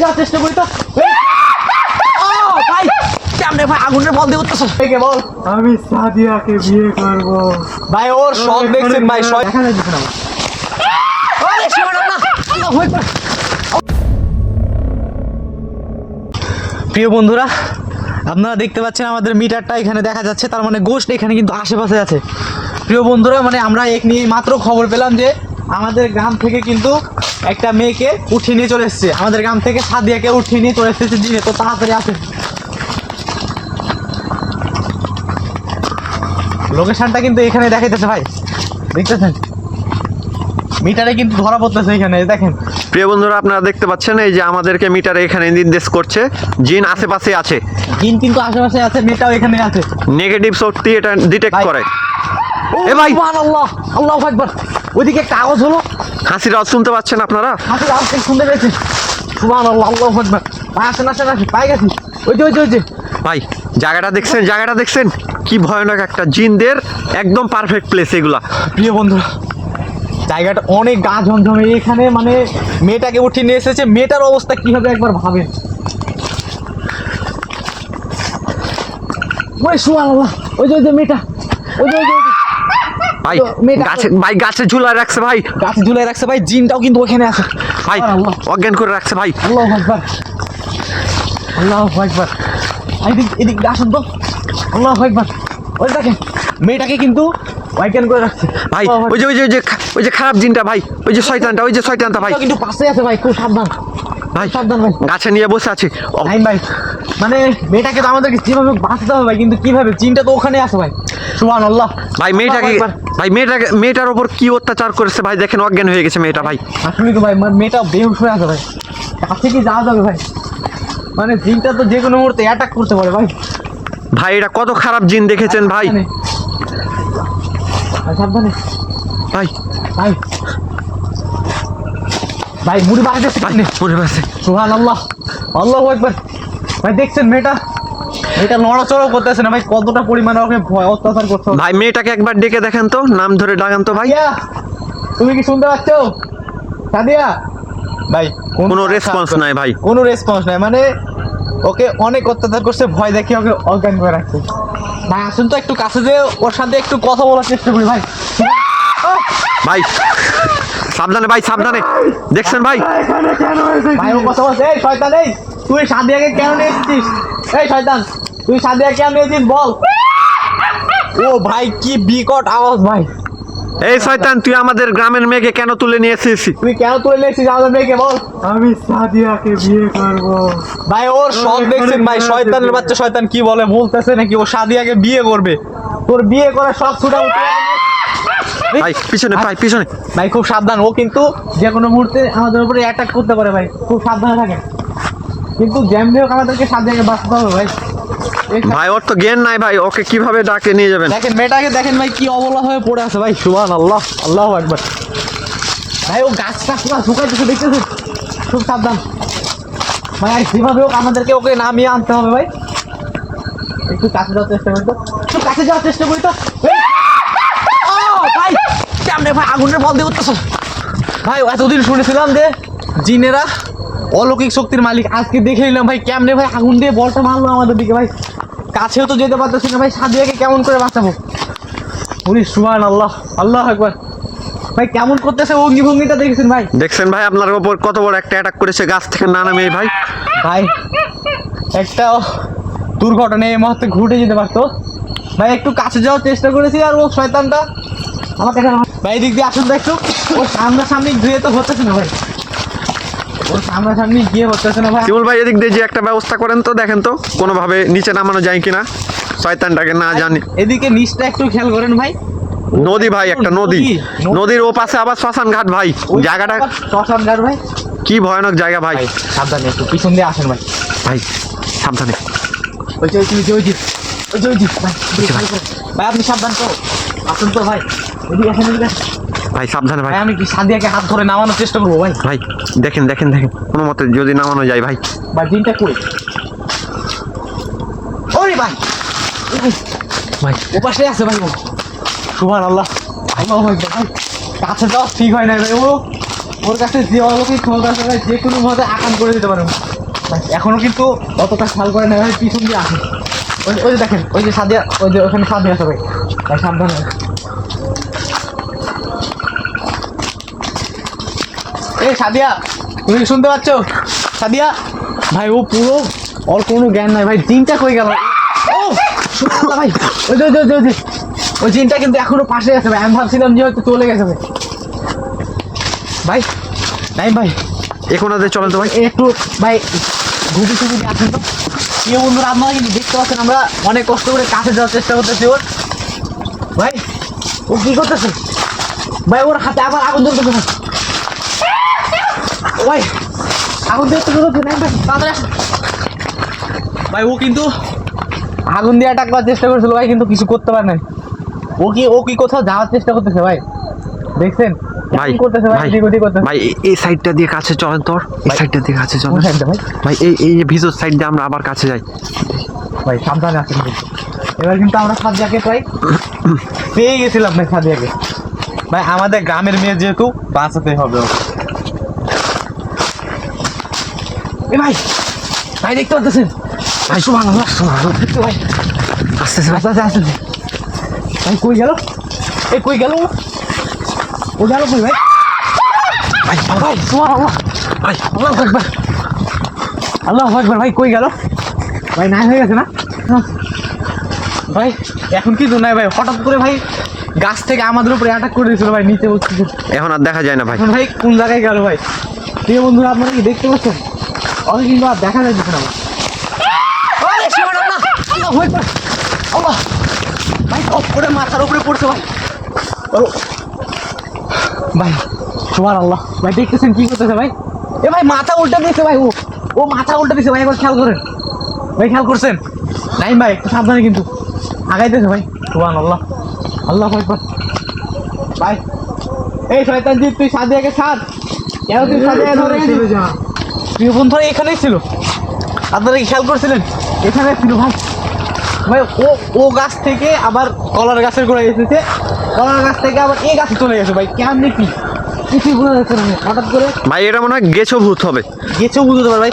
যাওয়ার চেষ্টা করি তো। ভাই কেমনে ভাই আগুনের বল দিয়ে উঠতেছ? বল। আমি সাদিয়াকে বিয়ে করব। ভাই ওর সব দেখছেন ভাই, দেখা যায় কিছু না। প্রিয় বন্ধুরা, আপনারা দেখতে পাচ্ছেন আমাদের মিটারটা এখানে দেখা যাচ্ছে, তার মানে গোস্ট এখানে কিন্তু আশেপাশে আছে। প্রিয় বন্ধুরা, মানে আমরা এক নিয়ে মাত্র খবর পেলাম যে আমাদের গ্রাম থেকে কিন্তু একটা মেয়েকে উঠিয়ে নিয়ে চলে এসছে, আমাদের গ্রাম থেকে সাদিয়াকে উঠিয়ে নিয়ে চলে এসেছে জিনে। তো তাড়াতাড়ি আসে, লোকেশনটা কিন্তু এখানে দেখাইতেছে ভাই, দেখতেছেন মিটারে কিন্তু ধরা পড়তেছে এখানে, দেখেন। প্রিয় বন্ধুরা, আপনারা দেখতে পাচ্ছেন এই যে আমাদেরকে মিটারে এখানে নির্দেশ করছে জিন আশেপাশে আছে, জিন কিন্তু আশেপাশে আছে, মেয়েটাও এখানে আছে। নেগেটিভ শক্তি এটা ডিটেক্ট করে। এ ভাই, সুবহানাল্লাহ, আল্লাহু আকবার। ওইদিকে একটা আওয়াজ হলো, হাসির আওয়াজ শুনতে পাচ্ছেন আপনারা? হাসির আওয়াজ শুনতে পেয়েছি। সুবহানাল্লাহ, আল্লাহু আকবার। ভাই আসেন আসেন আসেন, পাই গেছি। ওই যে ভাই জায়গাটা দেখছেন, জায়গাটা দেখছেন কি ভয়ানক একটা জিনদের একদম পারফেক্ট প্লেস এগুলা। প্রিয় বন্ধু, জায়গাটা অনেক গা ঝমঝমে, এখানে মানে মেয়েটাকে উঠিয়ে নিয়ে এসেছে, মেয়েটার অবস্থা কি হবে একবার ভাবেন। ওই সুবহানাল্লাহ, ওই যে মেয়েটা, ওই যে ভাই মেয়েটা ভাই গাছে ঝুলায় রাখছে, ভাই গাছে ঝুলাই রাখছে ভাই, জিনটাও কিন্তু ওখানে আছে ভাই, অজ্ঞান করে রাখছে ভাই। আল্লাহু আকবার, আল্লাহু আকবার। এদিক আসুন তো, আল্লাহু আকবার। ওই দেখেন মেয়েটাকে কিন্তু ওয়াইকেন করে রাখছে ভাই। ওই যে খারাপ জিনটা ভাই, ওই যে শয়তানটা ভাই কিন্তু পাশে আছে ভাই, খুব সাবধান ভাই, সাবধান ভাই। গাছে নিয়ে বসে আছে ভাই মানে মেয়েটাকে তো আমাদেরকে যেভাবে বাঁচতে হবে ভাই, কিন্তু কিভাবে, জিনটা তো ওখানে আছে ভাই। সুবহানাল্লাহ ভাই। মেয়েটার ওপর কি অত্যাচার করেছে ভাই, দেখেন অজ্ঞান হয়ে গেছে মেয়েটা ভাই। আসলে তো ভাই মেয়েটা বেহুশ হয়ে আছে ভাই, কাছে কি যাওয়া যাবে ভাই? মানে জিনটা তো যে কোনো মুহূর্তে অ্যাটাক করতে পারে ভাই। ভাই এটা কত খারাপ জিন দেখেছেন ভাই। সাবধানে ভাই ভাই, ভাই মুড়ি বাড়াইতেছে, সুবহানাল্লাহ, আল্লাহু আকবার। ভাই দেখছেন মেয়েটা নড়াচড়া করতেছে না ভাই, কতটা পরিমাণে ওকে ভয় অত্যাচার করতে হবে। ভাই মেয়েটাকে একবার ডেকে দেখেন তো, নাম ধরে ডাকান তো ভাই। তুমি কি শুনতে পাচ্ছ সাদিয়া? ভাই কোনো রেসপন্স নাই ভাই, কোনো রেসপন্স নাই, মানে ওকে অনেক অত্যাচার করছে, ভয় দেখিয়ে ওকে অজ্ঞান করে রাখছে। ভাই আসুন তো একটু কাছে যে ওর সাথে একটু কথা বলার চেষ্টা করি ভাই। ভাই সাবধানে ভাই, সাবধানে। দেখছেন ভাই, ভাই ও কথা বলছে, এই শয়তান, এই তুই সাদিয়াকে কেন নিয়ে এসেছিস? এই শয়তান, তুই সাদিয়াকে কেন নিয়েছিস বল? ও ভাই কি বিকট আওয়াজ ভাই। এই শয়তান, তুই আমাদের গ্রামের মেয়েকে কেন তুলে নিয়ে এসেছিস? তুই কেন তুলে নিয়ে এসেছিস আমাদের মেয়েকে বল? আমি সাদিয়াকে বিয়ে করব। ভাই ওর সব দেখছেন ভাই, শয়তানের বাচ্চা শয়তান কি বলে, বলতেছে নাকি ও সাদিয়াকে বিয়ে করবে। তোর বিয়ে করার সব ছুটা উঠে ভাই পিছনে, ভাই পিছনে ভাই, খুব সাবধান, ও কিন্তু যে কোনো মুহূর্তে আমাদের উপরে অ্যাটাক করতে পারে ভাই, খুব সাবধানে থাকেন। কিন্তু যেমনি হোক আমাদেরকে সাদিয়াকে বাঁচতে হবে ভাই। ভাই ওর তো জ্ঞান নাই ভাই, ওকে কিভাবে ডাকে নিয়ে যাবেন? দেখেন মেয়েটাকে দেখেন ভাই, কি অবলা হয়ে পড়ে আছে ভাই। সুবহানাল্লাহ, আল্লাহু আকবার। ভাই ও গাছটা পুরো শুকাইতেছে, দেখতেছেন, খুব সাবধান ভাই। আর যেভাবে হোক আমাদেরকে ওকে নামিয়ে আনতে হবে ভাই। একটু কাছে যাওয়ার চেষ্টা করি তো, একটু কাছে যাওয়ার চেষ্টা করি তো। ভাই কেমনে ভাই আগুনের বল দিয়ে উঠতেছ? ভাই এতদিন শুনেছিলাম যে জিনেরা অলৌকিক শক্তির মালিক, আজকে দেখে নিলাম ভাই কেমনে ভাই আগুন দিয়ে বলটা মারলো আমাদের দিকে ভাই। কাছেও তো যেতে পারতেছি না ভাই, সাদিয়াকে কেমন করে বাঁচাবো? উনি সুবহানাল্লাহ, আল্লাহু আকবার। ভাই কেমন করতেছে অঙ্গিভঙ্গিটা দেখছেন ভাই? দেখছেন ভাই আপনার উপর কত বড় একটা অ্যাটাক করেছে গাছ থেকে না নামিয়ে ভাই। ভাই একটা দুর্ঘটনা এই মুহূর্তে ঘটে যেতে পারতো ভাই, একটু কাছে যাওয়ার চেষ্টা করেছি আর ও শয়তানটা আমাকে ভাই দিক দিয়ে আসুন তো একটু। ওর সামনাসামনি গিয়ে তো হতেছে না ভাই, ওর সামনাসামনি গিয়ে হতেছে না ভাই। শিমুল ভাই এদিক দিয়ে যে একটা ব্যবস্থা করেন তো, দেখেন তো কোনোভাবে নিচে নামানো যায় কিনা শয়তানটাকে, না জানি। এদিকে নিচটা একটু খেয়াল করেন ভাই, নদী ভাই, একটা নদী, নদীর ও পাশে আবার শ্মশান ঘাট ভাই। জায়গাটা শ্মশান ঘাট ভাই, কি ভয়ানক জায়গা ভাই। সাবধানে একটু পিছন দিয়ে আসেন ভাই। ভাই সাবধানে, ওই যে ভাই আপনি সাবধান তো, আসুন তো ভাই, এদিকে আসেন, এদিকে আসেন ভাই সাবধানে ভাই। ভাই। আমি কি সাদিয়াকে হাত ধরে নামানোর চেষ্টা করবো ভাই? ভাই দেখেন কোনো মতে যদি নামানো যায় ভাই। ভাই দিনটা কই? ওরে ভাই, ভাই ও পাশে আছে ভাই, ও সুবহানাল্লাহ, আল্লাহু আকবার। ভাই কাছে যাওয়া ঠিক হয় না ভাই, ও ওর কাছে যে অলৌকিক ক্ষমতা আছে ভাই, যে কোনো ভাবে আকাম করে দিতে পারে ভাই। এখনো কিন্তু অতটা খেয়াল করে না ভাই, পিছন দিয়ে আসে। ওই যে দেখেন, ওই যে সাদিয়া, ওই যে ওখানে সাদিয়া আছে ভাই, ভাই সাবধানে। এই সাদিয়া, তুমি কি শুনতে পাচ্ছ? সাদিয়া ভাই, ও পুরো, ওর কোনো জ্ঞান নাই ভাই। জিনটা কই গেল? ও শুনলা ভাই, ওই যে ওই জিনটা কিন্তু এখনো পাশে আছে ভাই। আমি ভাবছিলাম যে হয়তো চলে গেছে ভাই। ভাই নাই ভাই, এখন আদে চলেন তো ভাই। একটু ভাই ঘুটি টুটি আসেন তো। প্রিয় বন্ধুরা, আপনারা কিন্তু দেখতে পাচ্ছেন আমরা অনেক কষ্ট করে কাছে যাওয়ার চেষ্টা করতেছি ওর। ভাই ও কি করতেছে ভাই? ওর হাতে আবার আগুন জ্বলতেছে ভাই। ভাই আগুন জ্বলতে নাই ভাই, তাড়াতাড়ি আসেন ভাই। ও কিন্তু আগুন দিয়ে অ্যাটাক করার চেষ্টা করেছিল ভাই, কিন্তু কিছু করতে পারে নাই। ও কি কোথাও যাওয়ার চেষ্টা করতেছে ভাই, দেখছেন? ভাই কি করতেছে ভাই? ভাই এদিক ওদিক করতেছে। ভাই এই সাইডটা দিয়ে কাছে চলেন তোর, এই সাইডটা দিয়ে কাছে চলেন কোন সাইডটা ভাই? ভাই। এই যে ভিতর সাইড দিয়ে আমরা আবার কাছে যাই ভাই সাবধানে আসেন কিন্তু। এবার কিন্তু আমরা সাদিয়াকে প্রায় পেয়ে গেছিলাম ভাই। সাদিয়াকে ভাই, আমাদের গ্রামের মেয়ে যেহেতু বাঁচাতে হবে ওকে। এ ভাই, ভাই দেখতে পাচ্ছেন ভাই? সুবহানাল্লাহ, সুবহানাল্লাহ ভাই। আস্তে আস্তে আস্তে আস্তে ভাই। কই গেল? এই কই গেল? ও গেল কই ভাই? ভাই ভাই সুবহানাল্লাহ ভাই, আল্লাহু আকবার, আল্লাহু আকবার। ভাই কই গেল ভাই? নাই হয়ে গেছে না ভাই? এখন কি নাই ভাই, হঠাৎ করে ভাই গাছ থেকে আমাদের উপরে অ্যাটাক করে দিয়েছিল ভাই, নিচে বসছে। এখন আর দেখা যায় না ভাই। এখন ভাই কোন জায়গায় গেল ভাই? প্রিয় বন্ধুরা, আপনারা কি দেখতে পাচ্ছেন? অনেক কিন্তু আর দেখা যাচ্ছে না আল্লাহ ভাই। ওটা মাথার উপরে পড়ছে ভাই। ও ভাই সুবহানাল্লাহ ভাই, দেখতেছেন কি করতেছে ভাই? এ ভাই মাথা উল্টে দিয়েছে ভাই। ও মাথা উল্টে দিয়েছে ভাই। একবার খেয়াল করেন ভাই, খেয়াল করছেন? নাই ভাই, একটু সাবধানে কিন্তু আগাইতেছে ভাই। সুবহানাল্লাহ, আল্লাহু আকবার ভাই। এই শয়তান জি, তুই সাদিয়াকে ছাড়। কেন তুই সাদিয়া ধরে গেছিস? যা প্রিয় বন্ধুরা, এখানেই ছিল। আপনারা কি খেয়াল করছিলেন? এখানে ছিল ভাই। ভাই ও গাছ থেকে আবার কলার গাছের গোড়ায় এসেছে, কলার গাছ থেকে আবার এই গাছে চলে গেছে ভাই। কেমনি কি কিছুই বোঝা যাচ্ছে না হঠাৎ করে। ভাই এটা মনে হয় গেছো ভূত হবে। গেছেও বুঝতে পারে ভাই।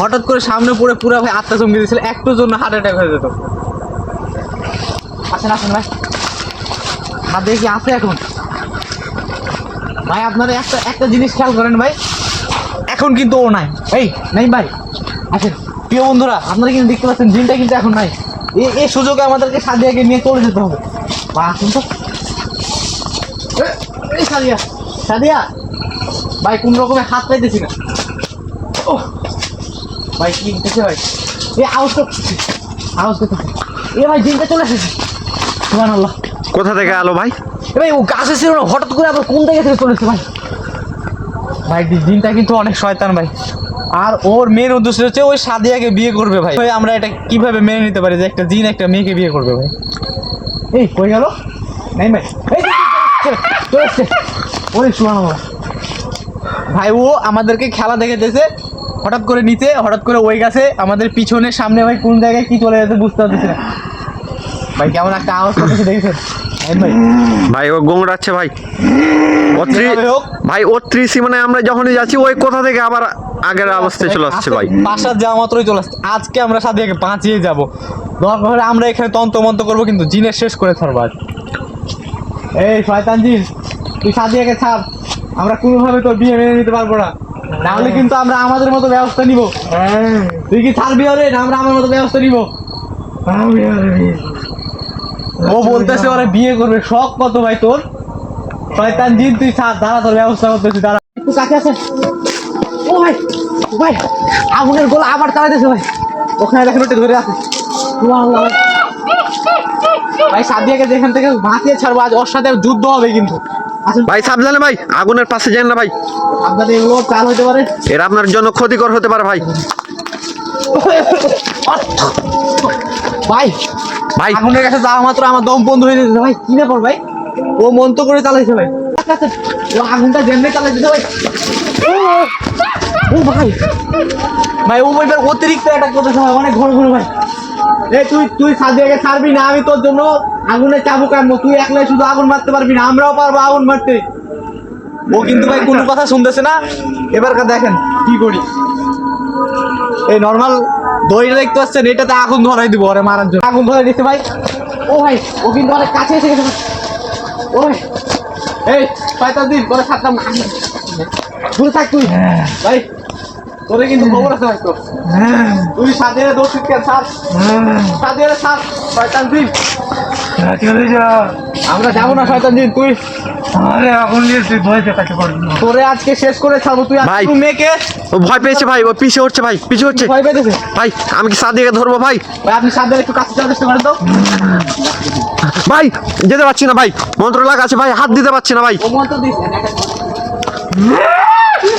হঠাৎ করে সামনে পড়ে পুরো ভাই আত্মা চমকে দিয়েছিল, একটুর জন্য হার্ট অ্যাটাক হয়ে যেত। আসেন আসেন ভাই, হাত দেখি আছে এখন ভাই। আপনারা একটা জিনিস খেয়াল করেন ভাই, এখন কিন্তু ও নাই এই নাই ভাই। আসেন প্রিয় বন্ধুরা, আপনারা কিন্তু দেখতে পাচ্ছেন জিনটা কিন্তু এখন নাই। এই সুযোগে আমাদেরকে সাদিয়াকে নিয়ে চলে যেতে হবে। বা আসুন তো। এই সাদিয়া, সাদিয়া ভাই, কোন রকমে হাত পাইতেছি না। ও ভাই কি হচ্ছে ভাই? এই আওয়াজ করতেছে। এ ভাই জিনটা চলে এসেছে। সুবহানাল্লাহ। কোথা থেকে আলো ভাই? এ ভাই ও গাছে ছিল না, হঠাৎ করে আবার কোন জায়গা থেকে চলেছে ভাই। ভাই জিনটা কিন্তু অনেক শয়তান ভাই। আর ওর মেন উদ্দেশ্য হচ্ছে ওই সাদিয়াকে বিয়ে করবে ভাই। ভাই আমরা এটা কিভাবে মেনে নিতে পারি যে একটা জিন একটা মেয়েকে বিয়ে করবে ভাই? এই কই গেল? নাই ভাই, এই চলে এসছে। ওরে সুবহানাল্লাহ ভাই, ও আমাদেরকে খেলা দেখে দিয়েছে। হঠাৎ করে নিচে, হঠাৎ করে ওই গাছে, আমাদের পিছনে সামনে ভাই কোন জায়গায় কি চলে যাচ্ছে বুঝতে পারতেছি না ভাই। কেমন একটা আওয়াজ করতেছে দেখেছেন ভাই? ভাই ও গোংড়াচ্ছে ভাই। যেভাবে হোক ভাই ও ত্রিশি মানে আমরা যখনই যাচ্ছি ওই কোথা থেকে আবার আগের অবস্থায় চলে আসছে ভাই। বাসার যাওয়া মাত্রই চলে আসছে। আজকে আমরা সাদিয়াকে বাঁচিয়ে যাব। দরকার হলে আমরা এখানে তন্ত্র করবো, কিন্তু জিনের শেষ করে ছাড়বো আজ। এই শয়তান জিন, তুই সাদিয়াকে ছাড়। আমরা কোনোভাবে তোর বিয়ে মেনে নিতে পারবো না, নাহলে কিন্তু আমরা আমাদের মতো ব্যবস্থা নিব। তুই কি ছাড়বি ওরে, না আমরা আমার মতো ব্যবস্থা নিব? আমি আর বিয়ে ও বলতেছে ওরা বিয়ে করবে। শখ কত ভাই তোর? শয়তান জিন তুই ছাড়, দাঁড়া তোর ব্যবস্থা করতেছি, দাঁড়া। একটু কাছে আছে। ও ভাই ভাই, আগুনের গোলা আবার চালাইতেছে ভাই। ওখানে দেখেন ওটা ধরে আছে। সুবহানাল্লাহ ভাই, সাদিয়াকে যেখান থেকে বাঁচিয়ে ছাড়বো আজ, ওর সাথে যুদ্ধ হবে কিন্তু। আসলে ভাই সাবধানে ভাই, আগুনের পাশে যান না ভাই। আপনাদের এগুলো চাল হতে পারে। এরা আপনার জন্য ক্ষতিকর হতে পারে ভাই। ভাই ভাই আগুনের কাছে যাওয়া মাত্র আমার দম বন্ধ হয়ে যেতেছে ভাই। কি ব্যাপার ভাই? ও মন্ত্র করে চালাইছে ভাই। ও আগুনটা যেমনি চালাইছে ভাই। ও ভাই ভাই, ও এবার অতিরিক্ত অ্যাটাক করতেছে ভাই, অনেক ঘন ঘন ভাই। এই তুই সাদিয়াকে ছাড়বি না, আমি তোর জন্য আগুনে চাবুক আনবো। তুই একলাই শুধু আগুন মারতে পারবি না, আমরাও পারবো আগুন মারতে। ও কিন্তু ভাই কোনো কথা শুনতেছে না। এবারকার দেখেন কি করি। এই নর্মাল দড়িটা দেখতে পাচ্ছেন, এটাতে আগুন ধরাই দিব ওরে মারার জন্য। আগুন ধরাই দিচ্ছে ভাই। ও ভাই ও কিন্তু অনেক কাছে এসে গেছে। ও ভাই এই শয়তান দিন তোরে ছাড়তাম না। দূরে থাক তুই ভাই, তোরে কিন্তু খবর আছে ভাই। তো তুই সাথে দৌড় কেন ছাড়, সাথে ছাড় শয়তান দিন। চলে যা, আমরা যাবো না শয়তান দিন। তুই আরে আগুন নিয়ে তুই ভয় দেখাতে পারবি না। তোরে আজকে শেষ করে ছাড়বো। তুই ভাই। আজকে মেয়েকে ও ভয় পেয়েছে ভাই, ও পিছে হচ্ছে ভাই, পিছে হচ্ছে ভয় পেয়েছে ভাই। আমি কি সাদিকে ধরবো ভাই? ভাই। আপনি সাবধানে একটু কাছে যাওয়ার চেষ্টা করেন তো। ভাই যেতে পারছি না ভাই, মন্ত্র লাগা আছে ভাই, হাত দিতে পারছি না ভাই। ও মন্ত্র দিস।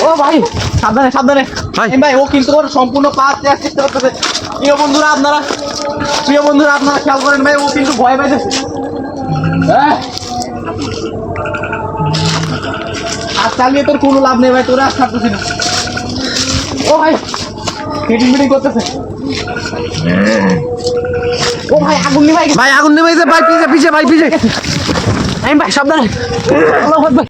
ও ভাই সাবধানে সাবধানে ভাই। ভাই। ও কিন্তু ওর সম্পূর্ণ পা দেওয়ার চেষ্টা করতেছে। প্রিয় বন্ধুরা আপনারা খেয়াল করেন ভাই, ও কিন্তু ভয় পাইতেছে। আর চালিয়ে তোর কোনো লাভ নেই ভাই, তোরা আর ছাড়তেছি না। ও ভাই মিটিং করতেছে। ও ভাই আগুন নিভাই গেছে। ভাই আগুন নেমে গেছে ভাই, পিছে পিছে ভাই, পিছে। ভাই সাবধানে। আল্লাহু আকবার।